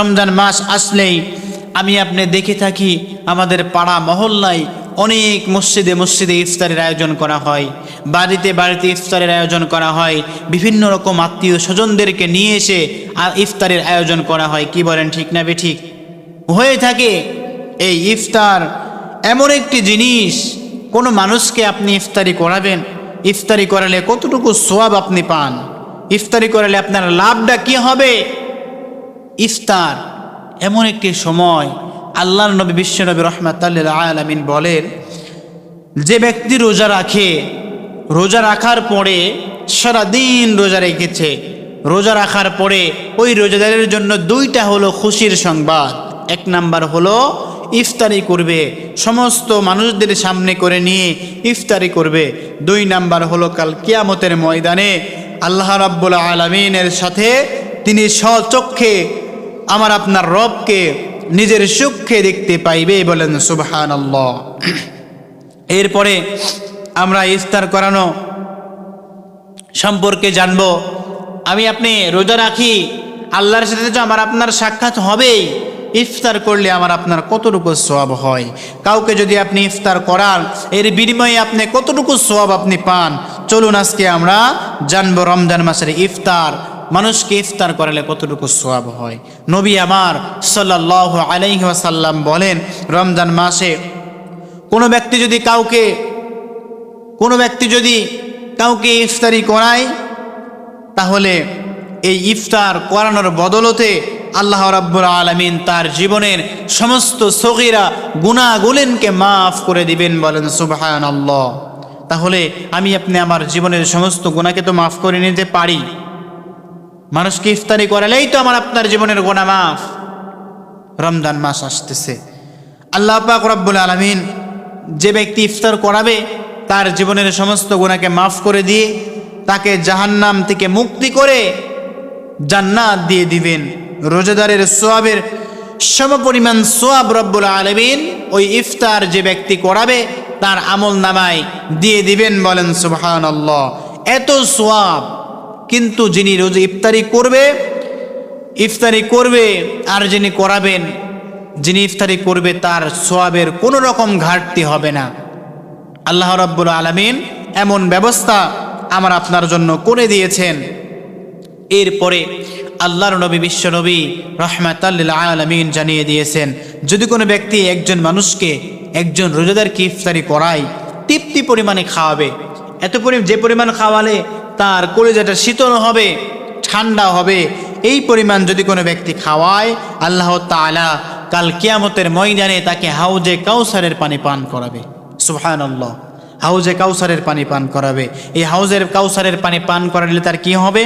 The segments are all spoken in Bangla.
রমজান মাস আসলেই আমি আপনি দেখে থাকি আমাদের পাড়া মহল্লায় অনেক মসজিদে মসজিদে ইফতারের আয়োজন করা হয়, বাড়িতে বাড়িতে ইফতারের আয়োজন করা হয়, বিভিন্ন রকম আত্মীয় স্বজনদেরকে নিয়ে এসে ইফতারের আয়োজন করা হয়। কি বলেন, ঠিক না বেঠিক? হয়ে থাকে। এই ইফতার এমন একটি জিনিস, কোনো মানুষকে আপনি ইফতারি করাবেন, ইফতারি করালে কতটুকু সওয়াব আপনি পান, ইফতারি করালে আপনার লাভটা কি হবে। ইফতার এমন একটি সময়, আল্লাহর নবী বিশ্বনবী রাহমাতুল লিল আলামিন বলেন, যে ব্যক্তি রোজা রাখে, রোজা রাখার পরে সারাদিন রোজা রেখেছে, রোজা রাখার পরে ওই রোজাদারের জন্য দুইটা হলো খুশির সংবাদ। এক নাম্বার হলো ইফতারি করবে, সমস্ত মানুষদের সামনে করে নিয়ে ইফতারি করবে। দুই নাম্বার হলো কাল কিয়ামতের ময়দানে আল্লাহ রাব্বুল আলামিনের সাথে তিনি স্বচক্ষে আমার আপনার রবকে নিজের চক্ষে দেখতে পাইবে। বলেন সুবহানাল্লাহ। এরপরে আমরা ইফতার করানো সম্পর্কে জানবো। আমি আপনি রোজা রাখি, আল্লাহর সাথে তো আমার আপনার সাক্ষাৎ হবেই। ইফতার করলে আমার আপনার কতটুকু সওয়াব হয়, কাউকে যদি আপনি ইফতার করান, এর বিনিময়ে আপনি কতটুকু সওয়াব আপনি পান, চলুন আজকে আমরা জানবো রমজান মাসের ইফতার, মানুষকে ইফতার করালে কতটুকু সওয়াব হয়। নবী আমার সাল্লাল্লাহু আলাইহি ওয়াসাল্লাম বলেন, রমজান মাসে কোনো ব্যক্তি যদি কাউকে ইফতারি করায়, তাহলে এই ইফতার করানোর বদলতে আল্লাহ রাব্বুল আলামিন তার জীবনের সমস্ত সগীরা গুনাহগুলোকে মাফ করে দিবেন। বলেন সুবহানাল্লাহ। তাহলে আমি আপনি আমার জীবনের সমস্ত গুনাহকে তো মাফ করে নিতে পারি। মানুষকে ইফতারি করালেই তো আমার আপনার জীবনের গুনাহ মাফ। রমজান মাস আসতেছে, আল্লাহ পাক রব্বুল আলামিন যে ব্যক্তি ইফতার করাবে তার জীবনের সমস্ত গুনাহকে মাফ করে দিয়ে তাকে জাহান্নাম থেকে মুক্তি করে জান্নাত দিয়ে দিবেন। রোজাদারের সওয়াবের সমপরিমাণ সওয়াব রব্বুল আলামিন ওই ইফতার যে ব্যক্তি করাবে তার আমল নামায় দিয়ে দিবেন। বলেন সুবহানাল্লাহ। এত সওয়াব, কিন্তু যিনি রোজা ইফতারি করবে আর যিনি করাবেন, যিনি ইফতারি করবে তার সওয়াবের কোনো রকম ঘাটতি হবে না। আল্লাহ রাব্বুল আলামিন এমন ব্যবস্থা আমার আপনার জন্য করে দিয়েছেন। এরপরে আল্লাহর নবী বিশ্বনবী রাহমাতুল লিল আলামিন জানিয়ে দিয়েছেন, যদি কোনো ব্যক্তি একজন মানুষকে, একজন রোজাদারকে ইফতারি করায়, তৃপ্তি পরিমাণে খাওয়াবে, যে পরিমাণ খাওয়ালে তার কলিজাটা শীতল হবে, ঠান্ডা হবে, এই পরিমাণ যদি কোনো ব্যক্তি খাওয়ায়, আল্লাহ তাআলা কাল কিয়ামতের ময়দানে তাকে হাউজে কাউসারের পানি পান করাবে। সুবহানাল্লাহ। হাউজে কাউসারের পানি পান করাবে। এই হাউজের কাউসারের পানি পান করালে তার কি হবে?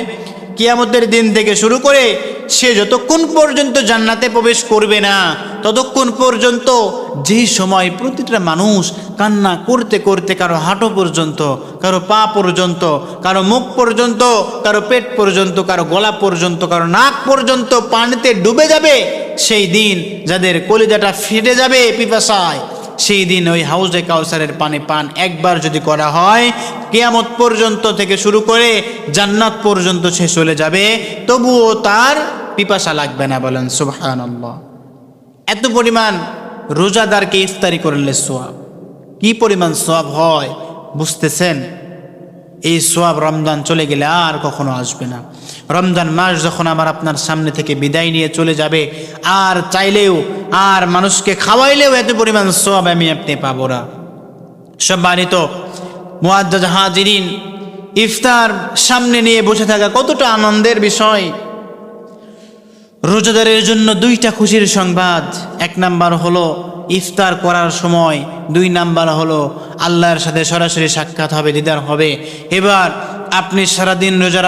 কিয়ামতের দিন থেকে শুরু করে সে যতক্ষণ পর্যন্ত জান্নাতে প্রবেশ করবে না, ততক্ষণ পর্যন্ত যে সময় প্রতিটা মানুষ কান্না করতে করতে কারো হাঁটু পর্যন্ত, কারো পা পর্যন্ত, কারো মুখ পর্যন্ত, কারো পেট পর্যন্ত, কারো গলা পর্যন্ত, কারো নাক পর্যন্ত পানিতে ডুবে যাবে, সেই দিন যাদের কলিজাটা ফেটে যাবে পিপাসায়, সেই দিন ওই হাউজে কাউসারের পানি পান একবার যদি করা হয়, কিয়ামত পর্যন্ত থেকে শুরু করে জান্নাত পর্যন্ত সে চলে যাবে, তবুও তার পিপাসা লাগবে না। বলেন সুবহানাল্লাহ। এত পরিমাণ রোজাদারকে ইফতারি করলে সওয়াব, কি পরিমাণ সওয়াব হয় বুঝতেছেন? এই সওয়াব রমজান চলে গেলে আর কখনো আসবে না। রমজান মাস যখন আমার আপনার সামনে থেকে বিদায় নিয়ে চলে যাবে, আর চাইলেও আর মানুষকে খাওয়াইলেও এত পরিমাণ সওয়াব আমি আপনি পাবো না। সম্মানিত মুআজ্জাজ হাজিরিন, ইফতার সামনে নিয়ে বসে থাকা কতটা আনন্দের বিষয়। রোজাদারের জন্য দুইটা খুশির সংবাদ। এক নাম্বার হলো ইফতার করার সময়, দুই নাম্বার হলো আল্লাহর সাথে সরাসরি সাক্ষাৎ হবে, দিদার হবে। এবার আপনি সারাদিন রোজা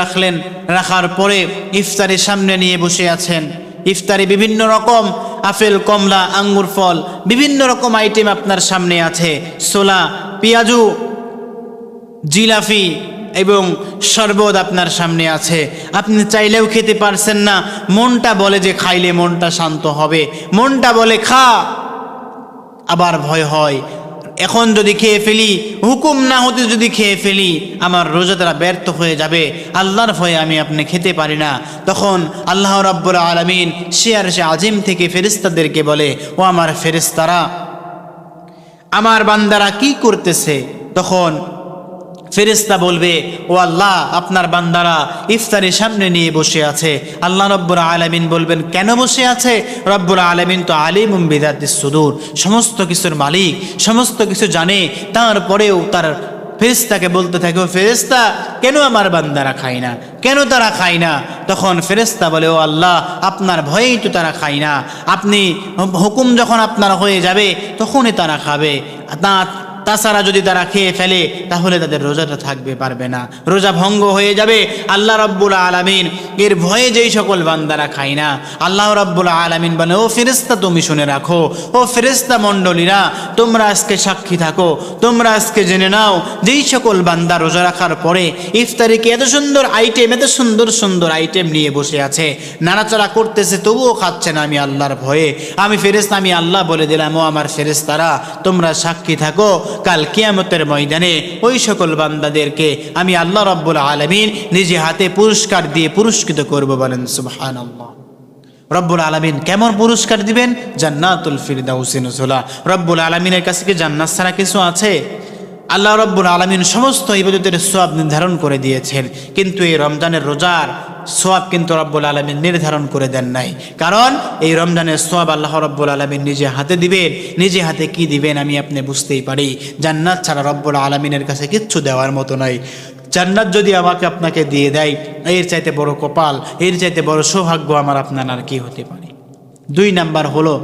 রাখার পরে ইফতারি সামনে নিয়ে বসে আছেন। ইফতারি বিভিন্ন রকম আপেল, কমলা, আঙ্গুর ফল, বিভিন্ন রকম আইটেম আপনার সামনে আছে, ছোলা, পেঁয়াজু, জিলাপি এবং শরবত আপনার সামনে আছে। আপনি চাইলেও খেতে পারছেন না, মনটা বলে যে খাইলে মনটা শান্ত হবে, মনটা বলে খা, আবার ভয় হয় এখন যদি খেয়ে ফেলি, হুকুম না হতে যদি খেয়ে ফেলি, আমার রোজা দ্বারা ব্যর্থ হয়ে যাবে, আল্লাহর ভয়ে আমি আপনি খেতে পারি না। তখন আল্লাহ রাব্বুল আলামিন সে আজিম থেকে ফেরেশতাদেরকে বলে, ও আমার ফেরেশতারা, আমার বান্দারা কি করতেছে? তখন ফেরেশতা বলবে, ও আল্লাহ, আপনার বান্দারা ইফতারের সামনে নিয়ে বসে আছে। আল্লাহ রব্বুল আলামিন বলবেন, কেন বসে আছে? রব্বুল আলামিন তো আলিমুম বিযাতিস সুদূর, সমস্ত কিছুর মালিক, সমস্ত কিছু জানে। তারপরেও তার ফেরেশতাকে বলতে থাকে, ও ফেরেশতা, কেন আমার বান্দারা খায় না, কেন তারা খায় না? তখন ফেরেশতা বলে, ও আল্লাহ, আপনার ভয়েই তো তারা খায় না। আপনি হুকুম যখন আপনার হয়ে যাবে তখনই তারা খাবে। তাছাড়া যদি তারা খেয়ে ফেলে তাহলে তাদের রোজাটা থাকবে পারবে না, রোজা ভঙ্গ হয়ে যাবে। আল্লাহ রাব্বুল আলামিন এর ভয়ে যেই সকল বান্দারা খায় না, আল্লাহ রাব্বুল আলামিন বলে, ও ফেরেশতা, তুমি শুনে রাখো, ও ফেরেশতা মণ্ডলীরা, তোমরা আজকে সাক্ষী থাকো, তোমরা আজকে জেনে নাও, যেই সকল বান্দা রোজা রাখার পরে ইফতারিকে এত সুন্দর আইটেম, এত সুন্দর সুন্দর আইটেম নিয়ে বসে আছে, নাড়াচাড়া করতেছে, তবুও খাচ্ছে না, আমি আল্লাহর ভয়ে, আমি ফেরেশতা, আমি আল্লাহ বলে দিলাম, ও আমার ফেরেশতারা, তোমরা সাক্ষী থাকো, কাল কিয়ামতের ময়দানে ওই সকল বান্দাদেরকে আমি আল্লাহ রাব্বুল আলামিন নিজে হাতে পুরস্কার দিয়ে পুরস্কৃত করব। বলেন সুবহানাল্লাহ। রব্বুল আলামিন কেমন পুরস্কার দিবেন? জান্নাতুল ফিরদাউসি নুজুলা। রব্বুল আলামিনের কাছে কি জান্নাত ছাড়া কিছু আছে? আল্লাহ রাব্বুল আলামিন সমস্ত ইবাদতের সওয়াব নির্ধারণ করে দিয়েছেন, কিন্তু এই রমজানের রোজার সওয়াব কিন্তু রব্বুল আলামিন নির্ধারণ করে দেন নাই। কারণ এই রমজানের সওয়াব আল্লাহ রাব্বুল আলামিন নিজে হাতে দিবেন। নিজে হাতে কি দিবেন আমি আপনি বুঝতেই পারি। জান্নাত ছাড়া রব্বুল আলামিনের কাছে কিচ্ছু দেওয়ার মতো নাই। জান্নাত যদি আমাকে আপনাকে দিয়ে দেয়, এর চাইতে বড় কপাল, এর চাইতে বড় সৌভাগ্য আমার আপনার আর কি হতে পারে। 2 নাম্বার হলো,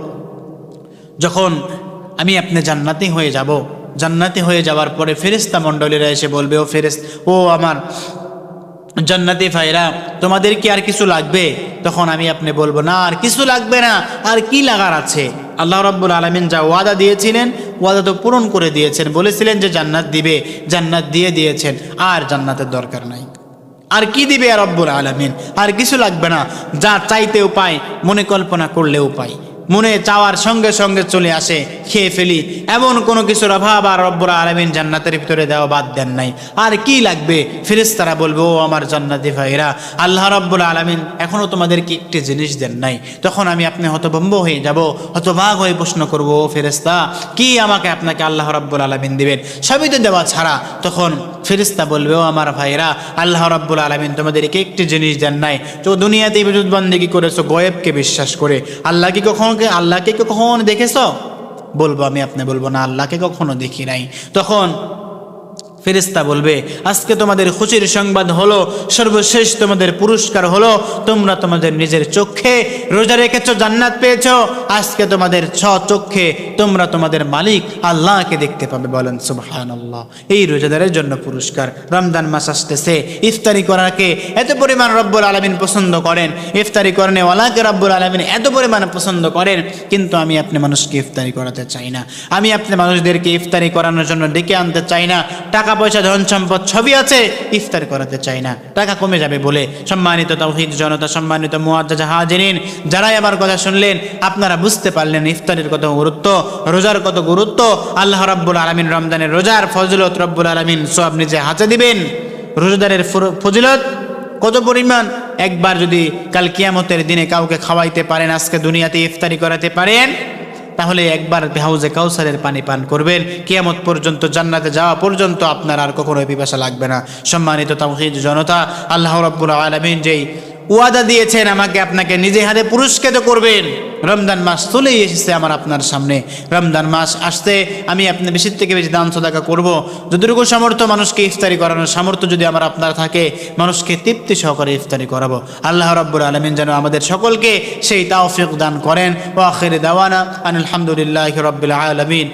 যখন আমি আপনি জান্নাতি হয়ে যাব, জান্নাতি হয়ে যাওয়ার পরে ফেরেশতা মণ্ডলীরা এসে বলবে, ও আমার জান্নাতি ভাইরা, তোমাদের কি আর কিছু লাগবে? তখন আমি আপনি বলবো, না, আর কিছু লাগবে না, আর কি লাগার আছে? আল্লাহ রাব্বুল আলামিন যা ওয়াদা দিয়েছিলেন, ওয়াদা তো পূরণ করে দিয়েছেন। বলেছিলেন যে জান্নাত দিবে, জান্নাত দিয়ে দিয়েছেন, আর জান্নাতের দরকার নাই। আর কি দিবে রব্বুল আলামিন? আর কিছু লাগবে না। যা চাইতেও পাই, মনে কল্পনা করলেও পাই, মনে চাওয়ার সঙ্গে সঙ্গে চলে আসে, খেয়ে ফেলি, এমন কোনো কিছুর অভাব আর রব্বুল আলামিন জান্নাতের ভিতরে দেওয়া বাদ দেন নাই। আর কি লাগবে? ফেরেশতারা বলবে, ও আমার জান্নাতি ভাইরা, আল্লাহ রাব্বুল আলামিন এখনও তোমাদেরকে একটি জিনিস দেন নাই। তখন আমি আপনি হতভম্ব হয়ে যাব, হতবাক হয়ে প্রশ্ন করব, ও ফেরেশতা, কি আমাকে আপনাকে আল্লাহ রাব্বুল আলামিন দিবেন? সবই তো দেওয়া ছাড়া। তখন ফেরেশতা বলবে, ও আমার ভাইরা, আল্লাহ রাব্বুল আলামিন তোমাদেরকে একটি জিনিস দেন নাই। তো দুনিয়াতে ইবাদত বন্দেগী করেছো গয়েবকে বিশ্বাস করে, আল্লাহকে কখনো দেখেছো? বলবো আমি আপনি বলবো, না, আল্লাহকে কখনো দেখি নাই। তখন ফেরেশতা বলবে, আজকে তোমাদের খুশির সংবাদ হলো, সর্বশেষ তোমাদের পুরস্কার হলো, তোমরা তোমাদের নিজের চোখে রোজা রেখেছো, জান্নাত পেয়েছো। আজকে তোমাদের চোখে তোমরা তোমাদের মালিক আল্লাহকে দেখতে পাবে। বলেন সুবহানাল্লাহ। এই রোজাদারের জন্য পুরস্কার। রমজান মাস আসতেছে, ইফতারি করাকে এত পরিমাণ রব্বুল আলামিন পছন্দ করেন, ইফতারি করেনওয়ালাকে রব্বুল আলামিন এত পরিমাণ পছন্দ করেন, কিন্তু আমি আপনি মানুষকে ইফতারি করাতে চাই না। আমি আপনি মানুষদেরকে ইফতারি করানোর জন্য ডেকে আনতে চাই না। টাকা পয়সা, ধন সম্পদ সবই আছে, ইফতার করাতে চাই না, টাকা কমে যাবে বলে। সম্মানিত তাওহীদ জনতা, সম্মানিত মুআজ্জাজ হাজিরিন, যারাই আমার কথা শুনলেন, আপনারা বুঝতে পারলেন ইফতারের কত গুরুত্ব, রোজার কত গুরুত্ব। আল্লাহ রাব্বুল আলামিন রমজানের রোজার ফজিলত রব্বুল আলামিন সব নিজে হাতে দিবেন। রোজাদারের ফজিলত কত পরিমাণ! একবার যদি কাল কিয়ামতের দিনে কাউকে খাওয়াইতে পারেন, আজকে দুনিয়াতে ইফতারি করাতে পারেন, তাহলে একবার হাউজে কাউসারের পানি পান করবেন, কিয়ামত পর্যন্ত, জান্নাতে যাওয়া পর্যন্ত আপনার আর কখনো পিপাসা লাগবে না। সম্মানিত তাওহীদ জনতা, আল্লাহ রাব্বুল আলামিন যেই ওয়াদা দিয়েছেন আমাকে আপনাকে নিজে হাতে পুরস্কৃত করবেন, রমজান মাস চলেই এসেছে আমার আপনার সামনে। রমজান মাস আসতে আমি আপনি বেশি থেকে বেশি দান সদকা করব। যতটুকু সামর্থ্য, মানুষকে ইফতারি করানোর সামর্থ্য যদি আমার আপনার থাকে, মানুষকে তৃপ্তি সহকারে ইফতারি করাবো। আল্লাহ রাব্বুল আলামিন যেন আমাদের সকলকে সেই তাওফিক দান করেন। ওয়া আখির দাওয়ানা আনিল হামদুলিল্লাহি রাব্বিল আলামিন।